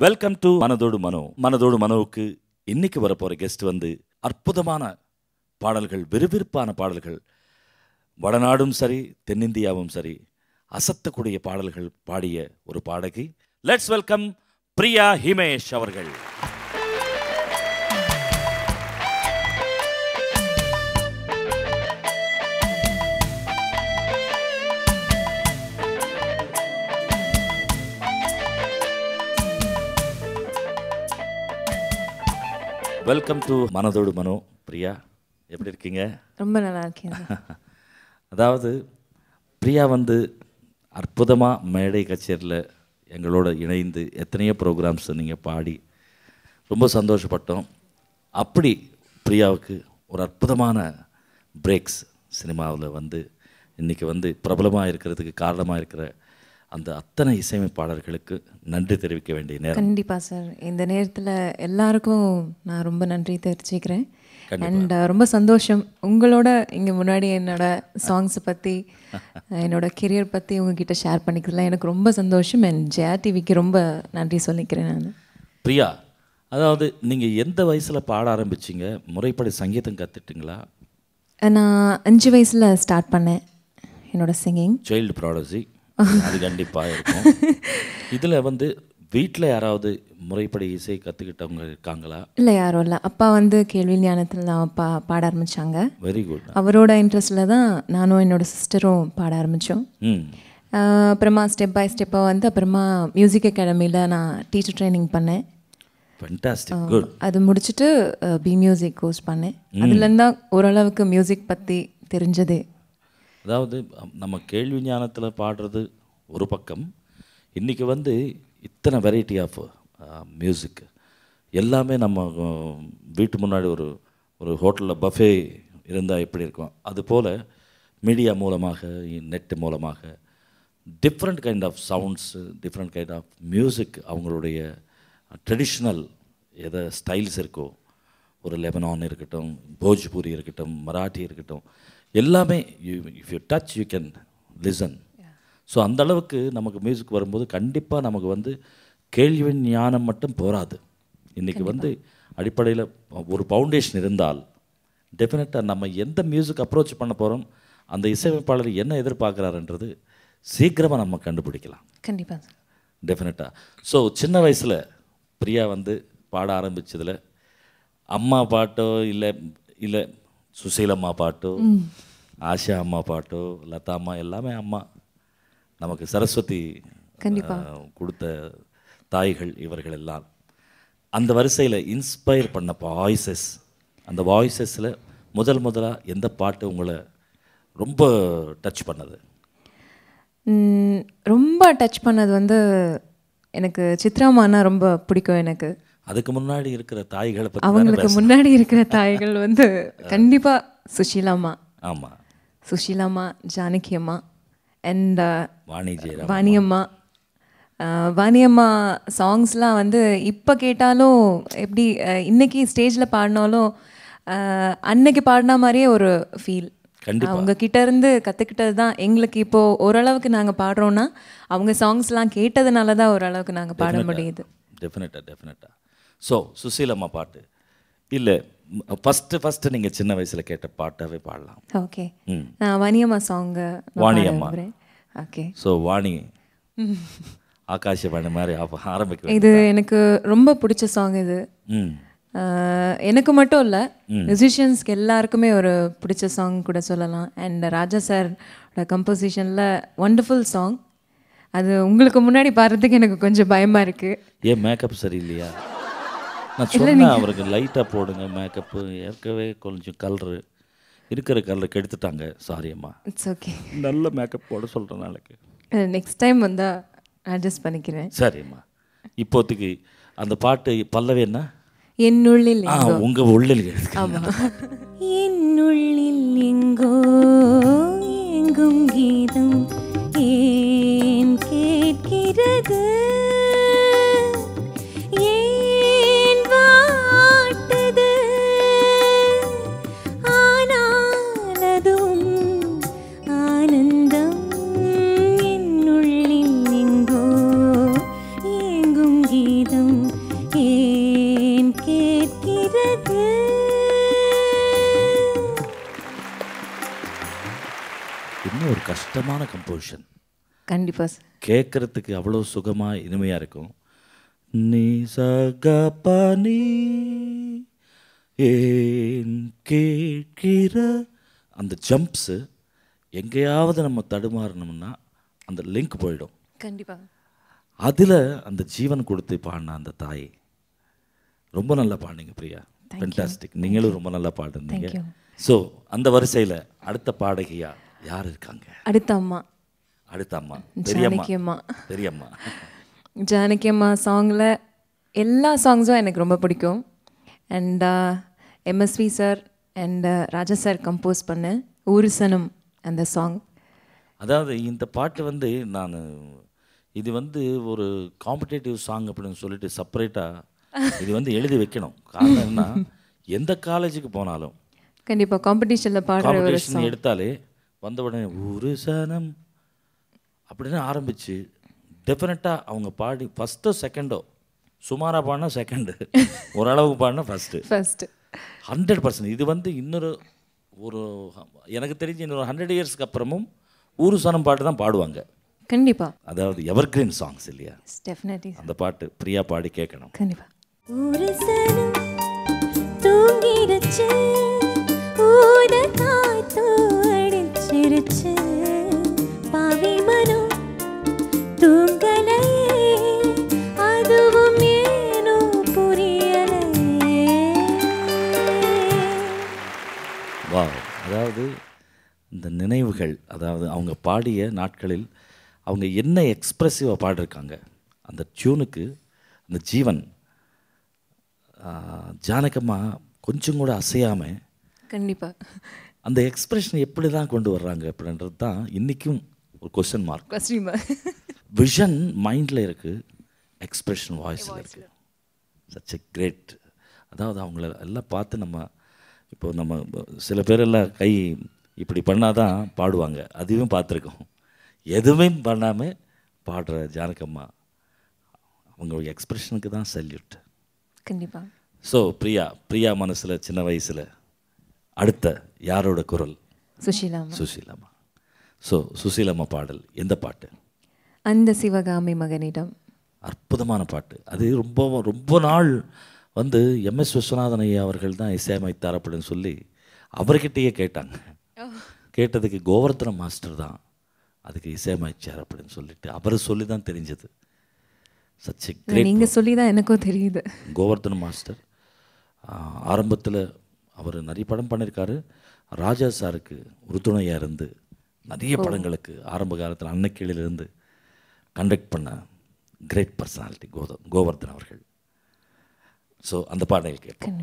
Welcome to மனதோடு மனோ. மனதோடு மனோவுக்கு இன்னைக்கு வரப்போகிற கெஸ்ட் வந்து அற்புதமான பாடல்கள், விறுவிறுப்பான பாடல்கள், வடநாடும் சரி தென்னிந்தியாவும் சரி அசத்தக்கூடிய பாடல்கள் பாடிய ஒரு பாடகி. லெட்ஸ் வெல்கம் பிரியா ஹிமேஷ் அவர்கள். வெல்கம் டு மனதோடு மனோ. பிரியா, எப்படி இருக்கீங்க? ரொம்ப நல்லா இருக்கீங்க. அதாவது பிரியா வந்து அற்புதமாக மேடை கச்சேரியில் எங்களோட இணைந்து எத்தனையோ ப்ரோக்ராம்ஸ் நீங்கள் பாடி ரொம்ப சந்தோஷப்பட்டோம். அப்படி பிரியாவுக்கு ஒரு அற்புதமான பிரேக்ஸ் சினிமாவில் வந்து இன்றைக்கி வந்து பிரபலமாக இருக்கிறதுக்கு காரணமாக இருக்கிற அந்த அத்தனை இசையமைப்பாளர்களுக்கு நன்றி தெரிவிக்க வேண்டிய நேரம். கண்டிப்பாக சார், இந்த நேரத்தில் எல்லாருக்கும் நான் ரொம்ப நன்றி தெரிவிச்சுக்கிறேன். அண்ட் ரொம்ப சந்தோஷம் உங்களோட இங்கே முன்னாடி என்னோட சாங்ஸை பற்றி என்னோட கெரியர் பற்றி உங்ககிட்ட ஷேர் பண்ணிக்கிறதுல எனக்கு ரொம்ப சந்தோஷம். அண்ட் ஜெயா டிவிக்கு ரொம்ப நன்றி சொல்லிக்கிறேன் நான். பிரியா, அதாவது நீங்கள் எந்த வயசில் பாட ஆரம்பிச்சிங்க? முறைப்படி சங்கீதம் கற்றுட்டிங்களா? நான் 5 வயசில் ஸ்டார்ட் பண்ணேன் என்னோட சிங்கிங். சைல்டு ப்ராடஜி அது கண்டிப்பாக இருக்கும். இதில் வந்து வீட்டில் யாராவது முறைப்படி இசை கற்றுக்கிட்டவங்க இருக்காங்களா? இல்லை, யாரும் இல்லை. அப்பா வந்து கேள்வி ஞானத்தில் தான் அப்பா பாட ஆரம்பித்தாங்க. Very good. அவரோட இன்ட்ரெஸ்டில் தான் நானும் என்னோட சிஸ்டரும் பாட ஆரம்பித்தோம். அப்புறமா ஸ்டெப் பை ஸ்டெப்பாக வந்து அப்புறமா மியூசிக் அகாடமியில் நான் டீச்சர் ட்ரைனிங் பண்ணேன். Fantastic, good. அது முடிச்சுட்டு பி மியூசிக் கோர்ஸ் பண்ணேன். அதுலேருந்து தான் ஓரளவுக்கு மியூசிக் பற்றி தெரிஞ்சதே. அதாவது நம்ம கேள்வி ஞானத்தில் பாடுறது ஒரு பக்கம், இன்றைக்கி வந்து இத்தனை வெரைட்டி ஆஃப் மியூசிக் எல்லாமே நம்ம வீட்டு முன்னாடி ஒரு ஹோட்டலில் பஃபே இருந்தால் எப்படி இருக்கும், அதுபோல் மீடியா மூலமாக, நெட்டு மூலமாக different kind of sounds, different kind of music, அவங்களுடைய ட்ரெடிஷ்னல் எதை ஸ்டைல்ஸ் இருக்கோ, ஒரு லெபனான் இருக்கட்டும், போஜ்பூரி இருக்கட்டும், மராட்டி இருக்கட்டும், எல்லாமே if you touch you can listen. So அந்தளவுக்கு நமக்கு மியூசிக் வரும்போது கண்டிப்பாக நமக்கு வந்து கேள்வி ஞானம் மட்டும் போகாது. இன்றைக்கி வந்து அடிப்படையில் ஒரு ஃபவுண்டேஷன் இருந்தால் டெஃபினட்டாக நம்ம எந்த மியூசிக் அப்ரோச் பண்ண போகிறோம், அந்த இசையமைப்பாளர் என்ன எதிர்பார்க்குறாருன்றது சீக்கிரமாக நம்ம கண்டுபிடிக்கலாம். கண்டிப்பாக சார், டெஃபினட்டாக. ஸோ சின்ன வயசில் பிரியா வந்து பாட ஆரம்பித்ததில் அம்மா பாட்டோ இல்லை சுசீலம்மா பாட்டோ, ஆஷா அம்மா பாட்டோ, லதா அம்மா, எல்லாமே அம்மா நமக்கு சரஸ்வதி கொடுத்த தாய்கள் இவர்கள் எல்லாம். அந்த வரிசையில் இன்ஸ்பயர் பண்ண வாய்ஸஸ், அந்த வாய்ஸஸில் முதலாக எந்த பாட்டு உங்களை ரொம்ப டச் பண்ணது? ரொம்ப டச் பண்ணது வந்து எனக்கு சித்ராமானா ரொம்ப பிடிக்கும். எனக்கு அதுக்கு முன்னாடி இருக்கிற தாய்களை பற்றி, அவங்களுக்கு முன்னாடி இருக்கிற தாய்கள் வந்து கண்டிப்பாக சுஷீலாம்மா. ஆமாம், சுஷீலாம்மா, ஜானகி அம்மா அண்ட் வாணியம்மா. வாணியம்மா சாங்ஸ்லாம் வந்து இப்போ கேட்டாலும் எப்படி இன்னைக்கு ஸ்டேஜில் பாடினாலும் அன்னைக்கு பாடின மாதிரியே ஒரு ஃபீல். அவங்க கிட்ட இருந்து கற்றுக்கிட்டது தான் எங்களுக்கு இப்போது ஓரளவுக்கு நாங்கள் பாடுறோன்னா அவங்க சாங்ஸ்லாம் கேட்டதுனால தான் ஓரளவுக்கு நாங்கள் பாட முடியுது. டெஃபினட்டாக. ஸோ சுசீலம்மா பாட்டு இல்லை, ஃபஸ்ட்டு நீங்கள் சின்ன வயசில் கேட்ட பாட்டாகவே பாடலாம். ஓகே, நான் Vaniamma song. Vaniamma. Okay. So Vani Akashvani மாதிரி ஆரம்பிக்கும். இது எனக்கு ரொம்ப பிடிச்ச சாங் இது. எனக்கு மட்டும் இல்லை, மியூசிஷியன்ஸ்க்கு எல்லாருக்குமே ஒரு பிடிச்ச சாங் கூட சொல்லலாம். அண்ட் ராஜா சாரோட கம்போசிஷனில் ஒண்டர்ஃபுல் சாங். அது உங்களுக்கு முன்னாடி பாடுறதுக்கு எனக்கு கொஞ்சம் பயமாக இருக்குது. ஏன் மேக்கப் சரியில்லையா? நான் சொன்னேன் அவருக்கு லைட்டாக போடுங்க மேக்கப்பு, ஏற்கனவே கொஞ்சம் கலரு இருக்கிற கலருக்கு எடுத்துட்டாங்க. சாரி அம்மா. It's okay. நல்ல மேக்கப் போட சொல்கிறேன் நாளைக்கு. நெக்ஸ்ட் டைம் வந்தால் அட்ஜஸ்ட் பண்ணிக்கிறேன். சரிம்மா. இப்போதைக்கு அந்த பாட்டு பல்லவி என்ன? என்னுள்ளில் உங்கள் உள்ளில். ஆமாம். என்னுள்ளில் எங்கோ எங்கும் கீதம் ஏன் கேட்கிறது, ஏன் வாட்டது, ஆனால் அதுவும் ஆனந்தம். என்னுள்ளில் எங்கோ எங்கும் கீதம் ஒரு கஷ்டமான கம்போசிஷன். கண்டிப்பாக சார். கேட்குறதுக்கு அவ்வளோ சுகமாக இனிமையாக இருக்கும். நீ சகபனி ஏன் கேட்கிற அந்த ஜம்ப்ஸு எங்கேயாவது நம்ம தடுமாறணும்னா அந்த லிங்க் போயிடும். கண்டிப்பாக. அதில் அந்த ஜீவன் கொடுத்து பாடின அந்த தாய் ரொம்ப நல்லா பாடினீங்க பிரியா. ஃபென்டாஸ்டிக். நீங்களும் ரொம்ப நல்லா பாடுறீங்க. ஸோ அந்த வரிசையில் அடுத்த பாடகியா யார் இருக்காங்க? அடுத்த அம்மா ஜானகி அம்மா. பெரியம்மா ஜானகி அம்மா சாங்கில் எல்லா சாங்ஸும் எனக்கு ரொம்ப பிடிக்கும். And MSV sir and Raja sir compose பண்ண ஊருசனம் அந்த சாங். அதாவது இந்த பாட்டு வந்து நான் இது வந்து ஒரு காம்படேட்டிவ் சாங் அப்படின்னு சொல்லிட்டு செப்பரேட்டாக இது வந்து எழுதி வைக்கணும். காரணம் என்ன, எந்த காலேஜுக்கு போனாலும் கண்டிப்பாக காம்படிஷனில் காம்படிஷன் எடுத்தாலே வந்த உடனே ஊருசனம் அப்படின்னு ஆரம்பித்து டெஃபினட்டாக அவங்க பாடி ஃபஸ்ட்டோ செகண்டோ, சுமாராக பாடினா செகண்டு, ஓரளவுக்கு பாடினா ஃபஸ்ட்டு 100%. இது வந்து இன்னொரு ஒரு எனக்கு தெரிஞ்சு இன்னொரு 100 இயர்ஸ்க்கு அப்புறமும் ஊருசனம் பாட்டு தான் பாடுவாங்க. கண்டிப்பாக. அதாவது எவர்கிரீன் சாங்ஸ் இல்லையா? டெஃபினெட்லி. அந்த பாட்டு பிரியா பாடி கேட்கணும். கண்டிப்பாக. ஊருசனம் தூங்கிடுச்சு, ஊத காத்து அடிச்சிருச்சு, பாவி மனம் தூங்கலையே, அதுவும் ஏனோ புரியலையே. வா, அதாவது இந்த நினைவுகள், அதாவது அவங்க பாடிய நாட்களில் அவங்க என்ன எக்ஸ்ப்ரெசிவாக பாடிருக்காங்க. அந்த டியூனுக்கு அந்த ஜீவன் ஜானகம்மா கொஞ்சம் கூட அசையாமல் கண்டிப்பாக அந்த எக்ஸ்ப்ரெஷன் எப்படி தான் கொண்டு வர்றாங்க அப்படின்றது தான் இன்றைக்கும் ஒரு கொஸ்டின் மார்க். விஷன் மைண்டில் இருக்குது, எக்ஸ்ப்ரெஷன் வாய்ஸில் இருக்குது. Such a great. அதாவது அவங்கள எல்லாம் பார்த்து நம்ம இப்போ நம்ம சில பேரெல்லாம் கை இப்படி பண்ணால் தான் பாடுவாங்க, அதுவும் பார்த்துருக்கோம். எதுவுமே பண்ணாமல் பாடுற ஜானகம்மா, அவங்க எக்ஸ்ப்ரெஷனுக்கு தான் சல்யூட். கண்டிப்பாக. ஸோ பிரியா மனசில் சின்ன வயசில் அடுத்த யாரோட குரல்? சுஷீலாம்மா. ஸோ சுஷீலாம்மா பாடல் எந்த பாட்டு? அந்த சிவகாமி மகனிடம். அற்புதமான பாட்டு. அது ரொம்ப ரொம்ப நாள் வந்து எம்எஸ் விஸ்வநாதன் ஐயா அவர்கள் தான் இசையமைத்தார் அப்படின்னு சொல்லி அவர்கிட்டயே கேட்டாங்க. கேட்டதுக்கு கோவர்தன மாஸ்டர் தான் அதுக்கு இசையமைச்சார் அப்படின்னு சொல்லிட்டு அவர் சொல்லி தான் தெரிஞ்சது. Such a great. நீங்கள் சொல்லி தான் எனக்கும் தெரியுது. கோவர்தன மாஸ்டர் ஆரம்பத்தில் அவர் நிறைய படம் பண்ணியிருக்காரு. ராஜா சாருக்கு உறுதுணையாக இருந்து நிறைய படங்களுக்கு ஆரம்ப காலத்தில் அன்னக்கிளிலிருந்து கண்டக்ட் பண்ண கிரேட் பர்சனாலிட்டி கோவர்தன் அவர்கள். ஸோ அந்த பாடல் கேட்போம்.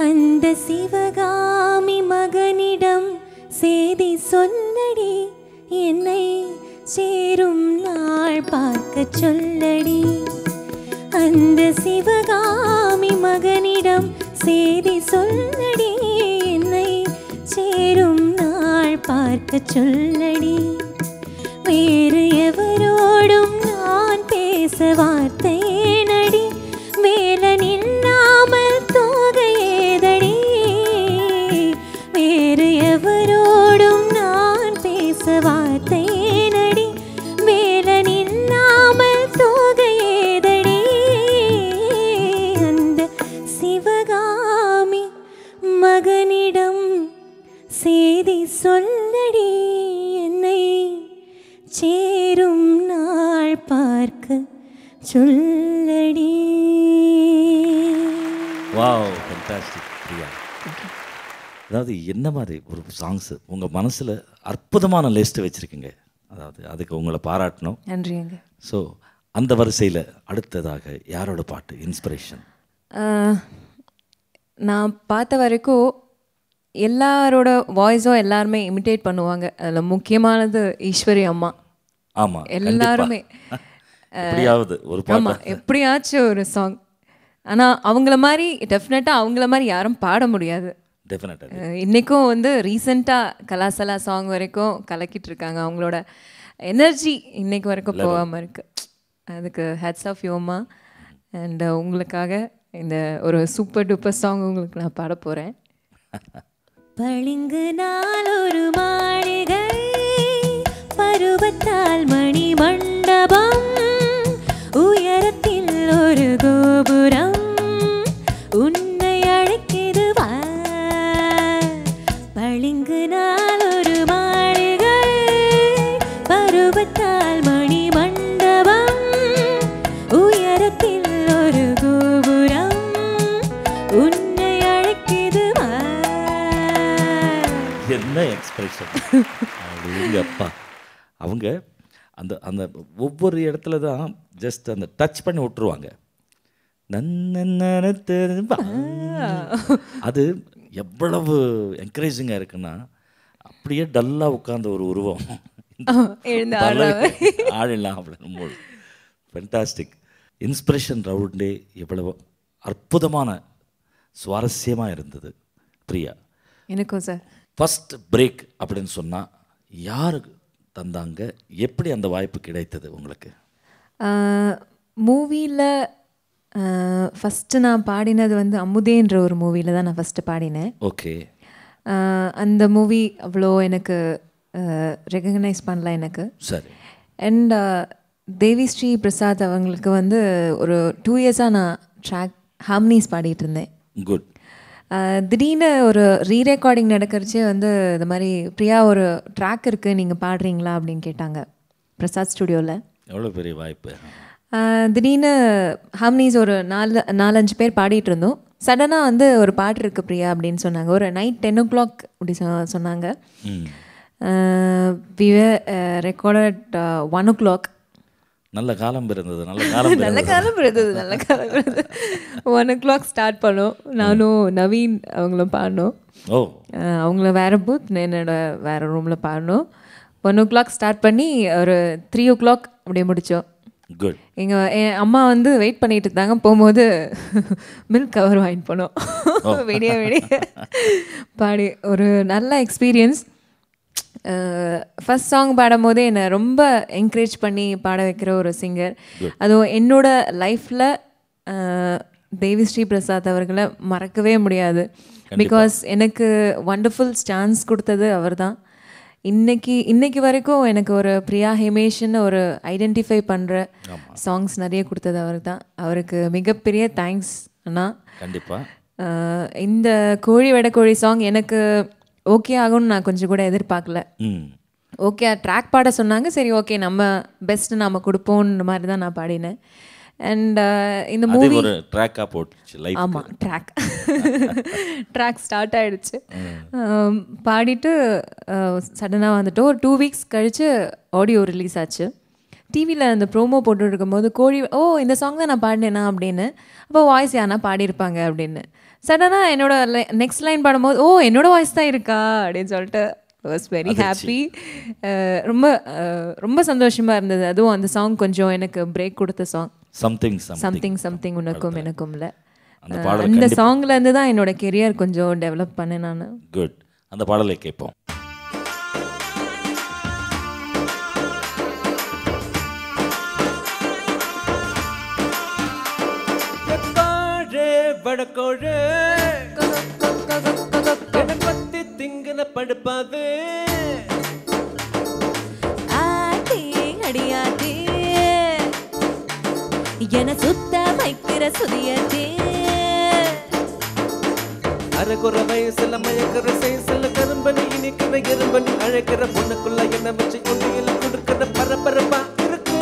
அந்த சிவகாமி மகனிடம் செய்தி சொல்லடி, என்னை சேரும் நாள் பார்க்க சொல்லடி. அந்த சிவகாமி மகனிடம் செய்தி சொல்லடி, என்னை சேரும் நாள் பார்க்க சொல்லடி. வேறு எவரோடும் நான் பேச வார்த்தை நடி, வேலன் இல்லாமல் தோகையேதடி. வேறு எவரோடும் நான் பேச வார்த்தை நடி, வேலன் இல்லாமல் தோகையேதடி. அந்த சிவகாமி மகனிடம் செய்தி சொல்லடி, என்னை சேரும் நாள் பார்க்க சொல்லடி. Wow, fantastic Priya. அதாவது என்ன மாதிரி ஒரு சாங்ஸு உங்கள் மனசில் அற்புதமான லிஸ்ட்டு வச்சுருக்கீங்க. அதாவது அதுக்கு உங்களை பாராட்டணும். நன்றிங்க. ஸோ அந்த வரிசையில் அடுத்ததாக யாரோட பாட்டு இன்ஸ்பிரேஷன்? நான் பார்த்த வரைக்கும் எல்லாரோட வாய்ஸும் எல்லாருமே இமிட்டேட் பண்ணுவாங்க. அதில் முக்கியமானது ஈஸ்வரி அம்மா. ஆமாம், எல்லாருமே எப்படியாவது ஒரு ஆமாம் எப்படியாச்சும் ஒரு சாங். ஆனால் அவங்கள மாதிரி டெஃபினட்டாக அவங்கள மாதிரி யாரும் பாட முடியாது. டெஃபினட்டாக இன்றைக்கும் வந்து ரீசெண்டாக கலாசலா சாங் வரைக்கும் கலக்கிட்டு இருக்காங்க. அவங்களோட எனர்ஜி இன்னைக்கு வரைக்கும் போகாமல் இருக்கு. அதுக்கு ஹேட்ஸ் ஆஃப் யோமா. அண்ட் உங்களுக்காக இந்த ஒரு சூப்பர் டூப்பர் சாங் உங்களுக்கு நான் பாட போகிறேன். பளிங்கு நாள் ஒரு மாளிகை, பருவத்தால் மணி மண்டபம், உயரத்தில் ஒரு கோபுரம், உன்னை அழைக்கிது வா. பளிங்கு நாள் ஒரு மாளிகை, பருவத்தால் மணி மண்டபம், உயரத்தில் ஒரு கோபுரம், உன்னை அழைக்கிது வா. என்ன எக்ஸ்பிரஷன் அப்பா. அவங்க அந்த அந்த ஒவ்வொரு இடத்துல தான் ஜஸ்ட் அந்த டச் பண்ணி விட்டுருவாங்க. அது எவ்வளவு என்கரேஜிங்காக இருக்குன்னா, அப்படியே டல்லாக உட்கார்ந்த ஒரு உருவம் ஆடலாம் அப்படின்னு. ஃபென்டாஸ்டிக். இன்ஸ்பிரேஷன் ரவுண்டே எவ்வளவு அற்புதமான சுவாரஸ்யமாக இருந்தது பிரியா. எனக்கும் சார். ஃபர்ஸ்ட் பிரேக் அப்படின்னு சொன்னால் யாருக்கு தந்தாங்க, எப்படி அந்த வாய்ப்பு கிடைத்தது உங்களுக்கு? மூவியில் ஃபஸ்ட்டு நான் பாடினது வந்து அமுதேன்ற ஒரு மூவியில் தான் நான் ஃபஸ்ட்டு பாடினேன். ஓகே. அந்த மூவி அவ்வளோ எனக்கு ரெகக்னைஸ் பண்ணல எனக்கு. சரி. அண்ட் தேவி ஸ்ரீ பிரசாத் அவங்களுக்கு வந்து ஒரு 2 இயர்ஸாக நான் ட்ராக் ஹார்மனிஸ் பாடிட்டு இருந்தேன். குட். திடீர்னு ஒரு ரீரெக்கார்டிங் நடக்கிறச்சே வந்து இது மாதிரி பிரியா ஒரு ட்ராக் இருக்குது நீங்கள் பாடுறீங்களா அப்படின்னு கேட்டாங்க பிரசாத் ஸ்டுடியோவில். எவ்வளோ பெரிய வாய்ப்பு. திடீர்னு ஹார்மனிஸ் ஒரு 4-5 பேர் பாடிட்டு இருந்தோம். சடனாக வந்து ஒரு பாட்டு இருக்குது பிரியா அப்படின்னு சொன்னாங்க. ஒரு நைட் 10 o'clock அப்படி சொன்னாங்க. We were recorded 1 o'clock. நல்ல காலம் பிறந்தது. நல்ல காலம் பிறந்தது. 1 o'clock ஸ்டார்ட் பண்ணோம். நானும் நவீன் அவங்களும் பாடினோம். அவங்கள வேறு பூத், என்னோட வேறு ரூமில் பாடினோம். 1 o'clock ஸ்டார்ட் பண்ணி ஒரு 3 o'clock அப்படியே முடித்தோம். குட். என் அம்மா வந்து வெயிட் பண்ணிட்டு இருந்தாங்க. போகும்போது மில்க் கவர் வாங்கிட்டு போனோம். வெடிய பாடி ஒரு நல்ல எக்ஸ்பீரியன்ஸ். ஃபஸ்ட் சாங் பாடும் போதே என்னை ரொம்ப என்கரேஜ் பண்ணி பாட வைக்கிற ஒரு சிங்கர். அதுவும் என்னோட லைஃப்பில் தேவி ஸ்ரீ பிரசாத் அவர்களை மறக்கவே முடியாது. பிகாஸ் எனக்கு வண்டர்ஃபுல் சான்ஸ் கொடுத்தது அவர் தான். இன்னைக்கு வரைக்கும் எனக்கு ஒரு பிரியா ஹிமேஷ்னு ஒரு ஐடென்டிஃபை பண்ணுற சாங்ஸ் நிறைய கொடுத்தது அவர் தான். அவருக்கு மிகப்பெரிய தேங்க்ஸ் அண்ணா. கண்டிப்பாக. இந்த கோழி வெடக்கோழி சாங் எனக்கு ஓகே ஆகும்னு நான் கொஞ்சம் கூட எதிர்பார்க்கல. ஓகே ட்ராக் பாட சொன்னாங்க. சரி ஓகே நம்ம பெஸ்ட்டு நம்ம கொடுப்போன்ற மாதிரி தான் நான் பாடினேன். அண்ட் இந்த மூவி ஒரு ட்ராக்காக போட்டுச்சு லைஃப். ஆமாம் ட்ராக் ஸ்டார்ட் ஆகிடுச்சு. பாடிட்டு சடனாக வந்துட்டு ஒரு 2 weeks கழித்து ஆடியோ ரிலீஸ் ஆச்சு. டிவியில் அந்த ப்ரோமோ போட்டு இருக்கும்போது கோழி இந்த சாங் தான் நான் பாடினேனா அப்படின்னு. அப்போ வாய்ஸ் யாருன்னா பாடியிருப்பாங்க அப்படின்னு. சடனாக என்னோட நெக்ஸ்ட் லைன் பாடும்போது என்னோட வாய்ஸ் தான் இருக்கா அப்படின்னு சொல்லிட்டு வாஸ் வெரி ஹாப்பி. ரொம்ப சந்தோஷமாக இருந்தது. அதுவும் அந்த சாங் கொஞ்சம் எனக்கு பிரேக் கொடுத்த சாங். சம்திங் உனக்கும் எனக்கும்ல. அந்த சாங்ல இருந்து தான் என்னோட கெரியர் கொஞ்சம் டெவலப் பண்ணேன் நான். குட். அந்த பாடலை கேட்போம். வடக்கோழே பத்தி திங்கன படுப்பாது ஆத்தி அடியாத்தி என சுத்த வைக்கிற சுதியத்தே அரைக்குற வயசுல மயக்கிற சைஸ்ல கரும்பனி இனிக்கிற எறும்பனி அழைக்கிற பொண்ணுக்குள்ள என்ன வச்சு கொண்டியில கொடுக்கிற பரபரப்பா இருக்கு.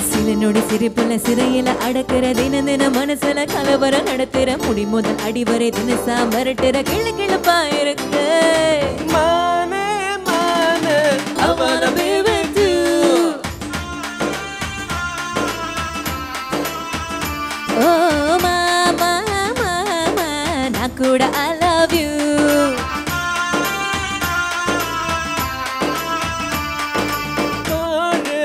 சில நொடி சிரிப்புல சிறையில அடக்குற தின மனசுல கலவரம் நடத்துற முடி முதல் அடிவரை தினசா மிரட்டுற கிளு கிளப்பா இருக்கு. மானே மானே அவன பேவத்து ஓ மாமா மாமா நான் கூட I love you. கோழே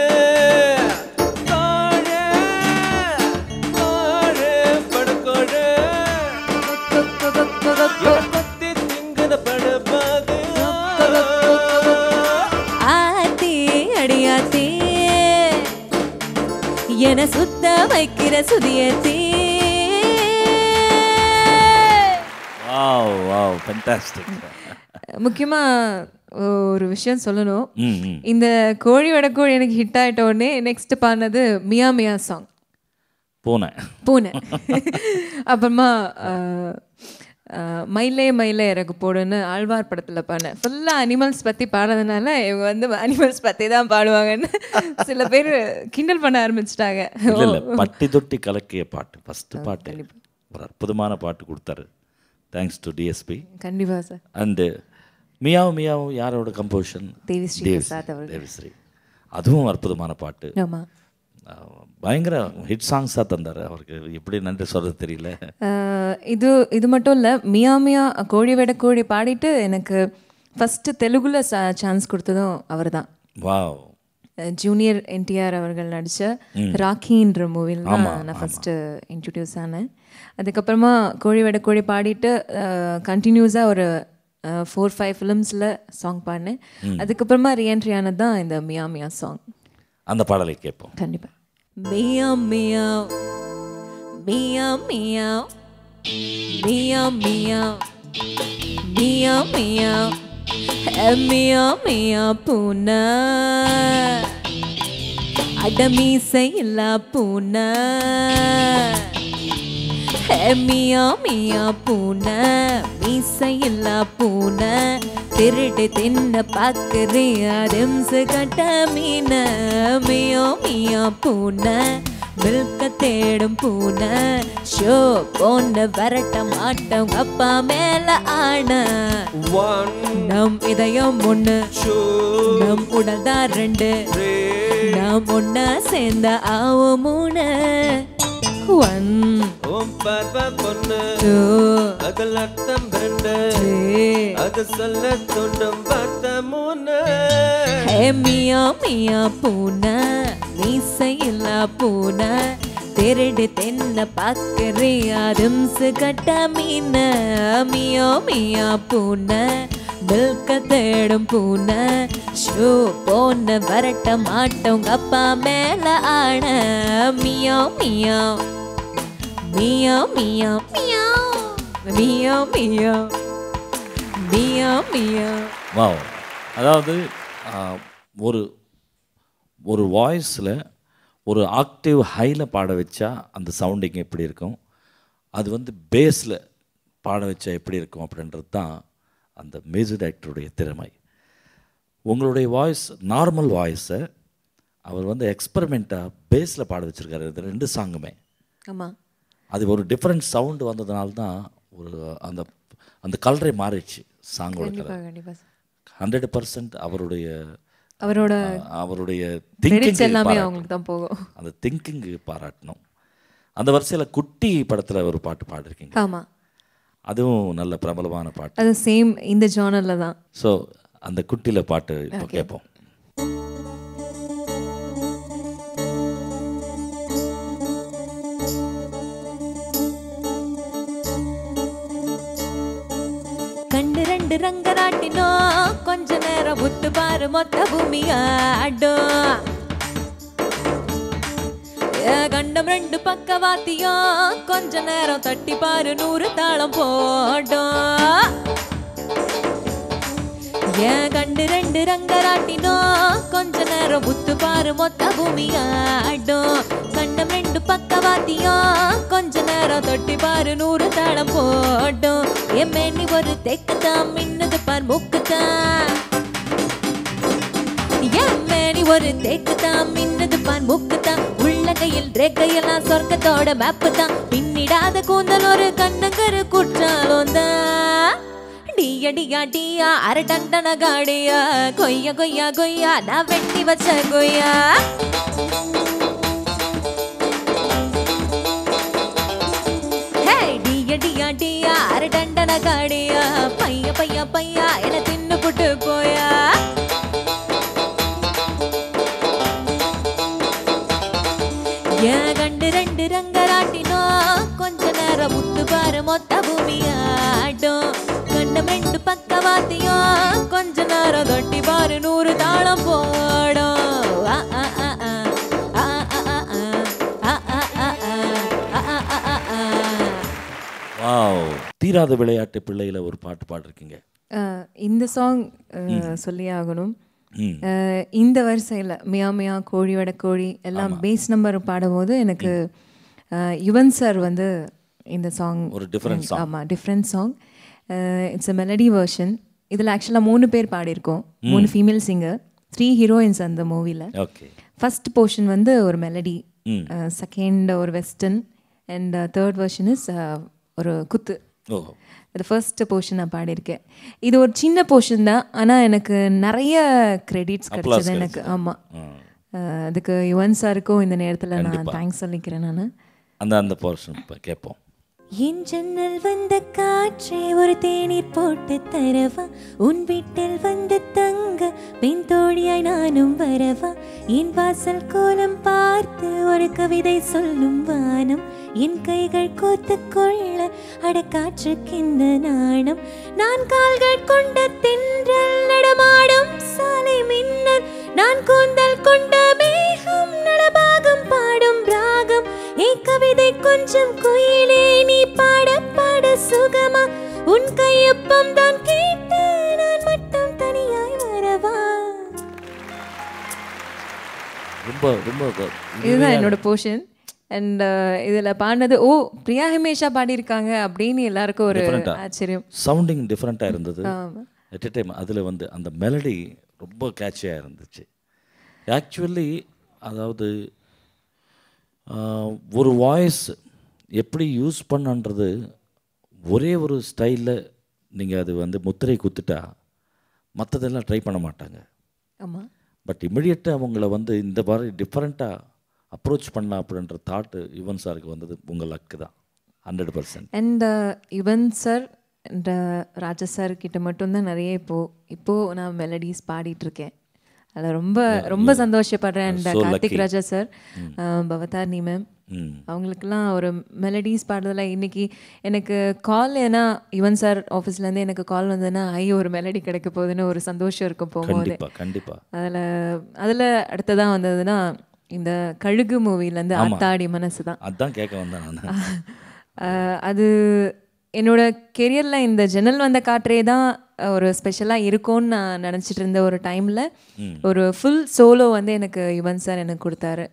மன சுத்த வைக்கிற சுதியத்தே. Wow wow fantastic. முக்கியமா ஒரு விஷயம் சொல்லணும். இந்த கோழி வடக்கோழி எனக்கு ஹிட் ஆயிட்ட உடனே நெக்ஸ்ட் பாடினது மியா மியா சாங் பூனை. அப்புறமா மயிலே மயிலே இறகு போடுன்னு ஆழ்வார் படத்தில் பாடினேன். ஃபுல்லாக அனிமல்ஸ் பற்றி பாடுறதுனால இவங்க வந்து அனிமல்ஸ் பற்றி தான் பாடுவாங்கன்னு சில பேர் கிண்டல் பண்ண ஆரம்பிச்சிட்டாங்க. இல்லை பட்டி தொட்டி கலக்கிய பாட்டு ஃபஸ்ட்டு பாட்டு ஒரு அற்புதமான பாட்டு கொடுத்தாரு. Thanks to DSP. கண்டிப்பாக சார். அண்டு மியாவ் மியாவ் யாரோட கம்போஷன்? தேவிஸ்ரீ. அதுவும் அற்புதமான பாட்டு. ஆமாம், பயங்கர ஹிட் சாங்ஸாக தந்தார். அவருக்கு எப்படி நன்றி சொல்கிறது தெரியல. இது மட்டும் இல்லை, மியா மியா கோழி வெட கோழி பாடிட்டு எனக்கு ஃபஸ்ட்டு தெலுங்குல சான்ஸ் கொடுத்ததும் அவர் தான். வாவ். ஜூனியர் என்டிஆர் அவர்கள் நடித்த ராக்கின்ற மூவியில் தான் நான் ஃபஸ்ட்டு இன்ட்ரடியூஸ் ஆனேன். அதுக்கப்புறமா கோழி வெட கோழி பாடிட்டு கண்டினியூஸாக ஒரு 4-5 ஃபிலிம்ஸில் சாங் பாடினேன். அதுக்கப்புறமா ரீஎன்ட்ரி ஆனது தான் இந்த மியா மியா சாங். அந்த பாடலை கேட்போம் கண்டிப்பாக. மியா மியா மியா மியா மியா மியா மியா மியா மியா மியா பூனை அடமீசையில்லா பூனை. மியா மியா பூனை மீசையில்லா பூனை திருடு தின்ன பார்க்குறியா திம்சு கட்ட மீன. மியா மியா பூனை மில்க தேடும் பூனை ஷோ பொண்ணு வரட்ட மாட்டோம் அப்பா மேல ஆன. நம் இதயம் ஒண்ணு நம் உடல் தான் 2 நாம் ஒன்னா சேர்ந்த ஆவும் 3. 1 பார்வ பொண்ணு அதில் அர்த்தம் 2 அது சொல்ல தோண்டும் வார்த்தை 3. மியா மியா பூனை மீசையில்லா பூனை திருடு தென்ன பார்க்குறியா திம்சு கட்ட மீன. மியா மியா பூனை மில்க தேடும் பூனை ஷூ பொண்ணு வரட்ட மாட்டோம் அப்பா மேல ஆன. மியா மியா மியா மியா மியா மியா மியா மியா மியா. வாவ். அதாவது ஒரு ஒரு வாய்ஸில் ஒரு ஆக்டிவ் ஹையில் பாட வச்சா அந்த சவுண்டிங் எப்படி இருக்கும், அது வந்து பேஸில் பாட வச்சா எப்படி இருக்கும் அப்படின்றது தான் அந்த மியூசிக் டைரக்டருடைய திறமை. உங்களுடைய வாய்ஸ் நார்மல் வாய்ஸை அவர் வந்து எக்ஸ்பெரிமெண்ட்டாக பேஸில் பாட வச்சுருக்காரு. இது 2 சாங்குமே. ஆமாம், அது ஒரு டிஃப்ரெண்ட் சவுண்டு வந்ததுனால தான் ஒரு அந்த அந்த கலரே மாறிடுச்சு சாங்கோட கலர். 100% அவருடைய திங்கிங் எல்லாமே அவங்களுக்கு தான் போகும். அந்த திங்கிங் பாராட்டணும். அந்த வரிசையில் குட்டி படத்தில் ஒரு பாட்டு பாடிருக்கீங்க. ஆமாம், அதுவும் நல்ல பிரபலமான பாட்டு. அது சேம் இந்த ஜானரில் தான். ஸோ அந்த குட்டியில் பாட்டு இப்போ கேட்போம். கண்டு 2 ரங்கராட்டினோ கொஞ்ச நேரம் முத்து பாரு மொத்த பூமியாடும். கண்டம் 2 பக்கவாத்தியம் கொஞ்ச நேரம் தட்டி பாரு 100 தாளம் போடும். ஏன் கண்டு 2 ரங்கராட்டினோ கொஞ்ச நேரம் முத்து பாரு மொத்த பூமியாடும். கண்டம் 2 பக்கவாத்தியம் கொஞ்ச நேரம் தட்டி பாரு 100 தாளம் போடும். என் மேனி ஒரு தெக்குதான் மின்னது பார் மூக்குதான். என் மேனி ஒரு தெக்குதான் மின்னது பார் மூக்குதான். உள்ள கையில் ரேக்கையெல்லாம் சொர்க்கத்தோட மேப்பு தான். பின்னிடாத கூந்தல் ஒரு கண்ணங்கரு குற்றாலும் தான். டியா டியா டியா அரை டண்டன காடியா கொய்யா கொய்யா கொய்யா நான் வெட்டி வச்ச கொய்யா. டியா டியா டியா அரை டண்டன காடியா பையா பையா பையா என்ன தின்னு புட்டு போயா. ஏன் கண்டு 2 ரங்கராட்டினோ கொஞ்ச நேரம் முத்து பாரு மொத்த பூமியாடும். கண்டம் 2 பக்கவாத்தியம் கொஞ்ச நேரம் தொட்டி பாரு 100 தாளம் போடும். தீராத விளையாட்டு பிள்ளையில் ஒரு பாட்டு பாடிருக்கீங்க. இந்த சாங் சொல்லி ஆகணும். இந்த வரிசையில் மியா மியா கோழி வட கோழி எல்லாம் பேஸ் நம்பர் பாடும்போது எனக்கு யுவன் சார் வந்து இந்த சாங் ஒரு டிஃப்ரெண்ட் சாங். ஆமாம், different song. It's a melody version. இதில் ஆக்சுவலாக 3 பேர் பாடியிருக்கோம், 3 ஃபீமேல் சிங்கர், 3 ஹீரோயின்ஸ் அந்த மூவியில். ஓகே. ஃபர்ஸ்ட் போர்ஷன் வந்து ஒரு மெலடி, செகண்ட் ஒரு western, and third version is ஒரு குத்து. அது ஃபர்ஸ்ட் போர்ஷன் நான் பாடியிருக்கேன். இது ஒரு சின்ன போர்ஷன் தான், ஆனால் எனக்கு நிறைய கிரெடிட்ஸ் கிடைச்சது எனக்கு. ஆமாம், அதுக்கு யுவன் சாருக்கும் இந்த நேரத்தில் நான் தேங்க்ஸ் சொல்லிக்கிறேன். நான் அந்த போர்ஷன் கேட்போம். என் ஜன்னல் வந்த காற்றே ஒரு தேநீர் போட்டு தரவா, உன் வீட்டில் வந்து தங்க பெண் தோழியாய் நானும் வரவா, என் வாசல் கோலம் பார்த்து ஒரு கவிதை சொல்லும் வானம், என் கைகள் கோத்து கொள்ள அட காற்றுக்கிந்த நாணம், நான் கால்கள் கொண்ட தென்றல் நடமாடும் சாலை மின்னல், நான் கூந்தல் கொண்ட மேகம் நடபாகம் பாடும் ராகம், ஏ கவிதை கொஞ்சம் குயிலே நீ பாட பாட சுகமா, உன் கையொப்பம் தான் கேட்டு நான் மட்டும் தனியாய் வரவா. ரொம்ப ரொம்ப இதுதான் என்னோட போர்ஷன். அண்ட் இதில் பாடினது பிரியா ஹிமேஷா பாடியிருக்காங்க அப்படின்னு எல்லாருக்கும் ஒரு ஆச்சரியம். சவுண்டிங் டிஃப்ரெண்ட்டாக இருந்தது அட் எ டைம். அதில் வந்து அந்த மெலடி ரொம்ப கேட்சியாக இருந்துச்சு. ஆக்சுவலி அதாவது ஒரு வாய்ஸ் எப்படி யூஸ் பண்ணன்றது ஒரே ஒரு ஸ்டைலில் நீங்கள் அது வந்து முத்திரை குத்துட்டா மற்றதெல்லாம் ட்ரை பண்ண மாட்டாங்க. ஆமாம். பட் இமிடியட்டாக அவங்கள வந்து இந்த மாதிரி டிஃப்ரெண்ட்டாக அப்ரோச் பண்ணலாம் அப்படின்ற தாட்டு யுவன் சாருக்கு வந்தது உங்கள் லக்கு தான் 100%. And Yuvan sir and Raja sir கிட்ட மட்டும்தான் நிறைய இப்போது நான் மெலடிஸ் பாடிட்டுருக்கேன். அதில் ரொம்ப ரொம்ப சந்தோஷப்படுறேன். And Karthik Raja sir, Bhavadharani ma'am, அவங்களுக்கெல்லாம் ஒரு மெலடிஸ் பாடுறதில் இன்னைக்கு எனக்கு கால், ஏன்னா யுவன் சார் ஆஃபீஸ்லேருந்து எனக்கு கால் வந்ததுன்னா ஒரு மெலடி கிடைக்க போகுதுன்னு ஒரு சந்தோஷம் இருக்கும் போகும்போது. கண்டிப்பாக அதில் அடுத்ததான் வந்ததுன்னா இந்த கழுகு மூவிலேருந்து ஆத்தாடி மனசு தான். அதான் கேட்க வந்தேன் நான். அது என்னோட கெரியரில் இந்த ஜன்னல் வந்த காற்றே தான் ஒரு ஸ்பெஷலாக இருக்கும்னு நான் நினச்சிட்டு இருந்த ஒரு டைமில் ஒரு ஃபுல் சோலோ வந்து எனக்கு யுவன் சார் எனக்கு கொடுத்தாரு.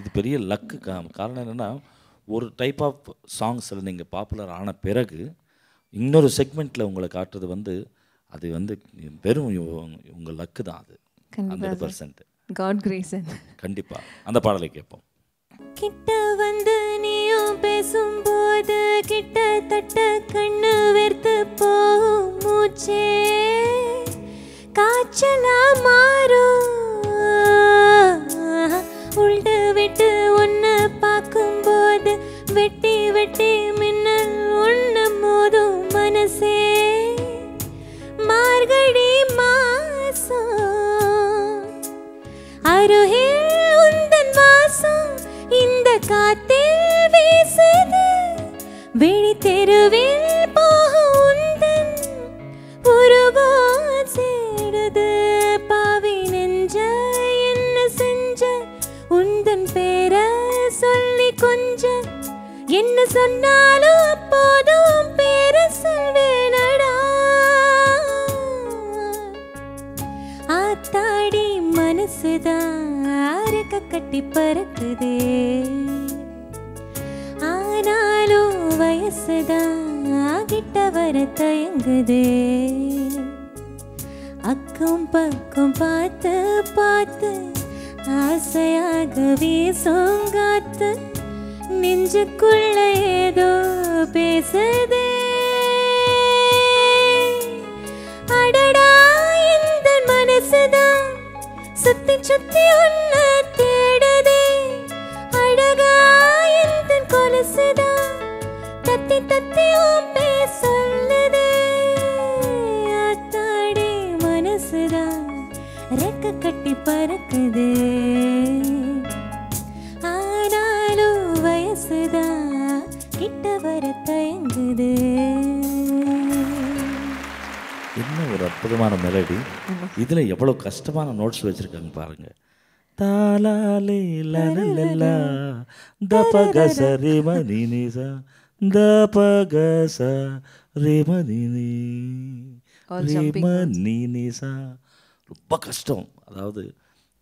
இது பெரிய லக்கு. காரணம் என்னென்னா, ஒரு டைப் ஆஃப் சாங்ஸில் நீங்கள் பாப்புலர் ஆன பிறகு இன்னொரு செக்மெண்ட்டில் உங்களை காட்டுறது வந்து அது வந்து வெறும் உங்கள் லக்கு தான். அது 100% காட் கிரேஸ். கண்டிப்பாக அந்த பாடலை கேட்போம். கிட்ட வந்து நீயும் பேசும்போது கிட்டத்தட்ட கண்ணு வெறுத்து போகும் மூச்சே, காய்ச்சலா மாறும் உள்டு விட்டு ஒன்று பார்க்கும்போது வெட்டி வெட்டி மின்னல் ஒன்று மோதும் மனசே, மார்கழி மாசம் அருகில் உந்தன் வாசம் இந்த காத்தில் வீசுது, விழி தெருவில் போகும் உந்தன் உருவோ சேடுது, பாவி நெஞ்ச என்ன செஞ்ச உந்தன் பேர சொல்லி கொஞ்ச, என்ன சொன்னாலும் அப்போதும் பேர சொல்வேனடா, ஆத்தாடி மனசுதான் அறுக்க கட்டி பறக்குதே, ஆனாலும் வயசுதான் கிட்ட வர தயங்குதே, அக்கம் பக்கம் பார்த்து பார்த்து ஆசையாக வீசும் காத்து, நெஞ்சுக்குள்ள ஏதோ பேசுதே, அடடா இந்த மனசுதான் சுத்தி சுத்தி ஒன்ன தேடுதே, அழகா இந்த கொலுசுதான் தத்தி தத்தி உன் பேர் சொல்லுதே, ஆத்தாடி மனசுதான் ரெக்க கட்டி பறக்குதே, ஆனாலும் வயசுதான் கிட்ட வர தயங்குதே. என்ன ஒரு அற்புதமான மெலடி. இதில் எவ்வளோ கஷ்டமான நோட்ஸ் வச்சுருக்காங்க பாருங்கள். தாலாலே லலலா தபகசரி மணினிசா த பக ச ரே ம நி நி ரே ம நி நி சா. ரொம்ப கஷ்டம். அதாவது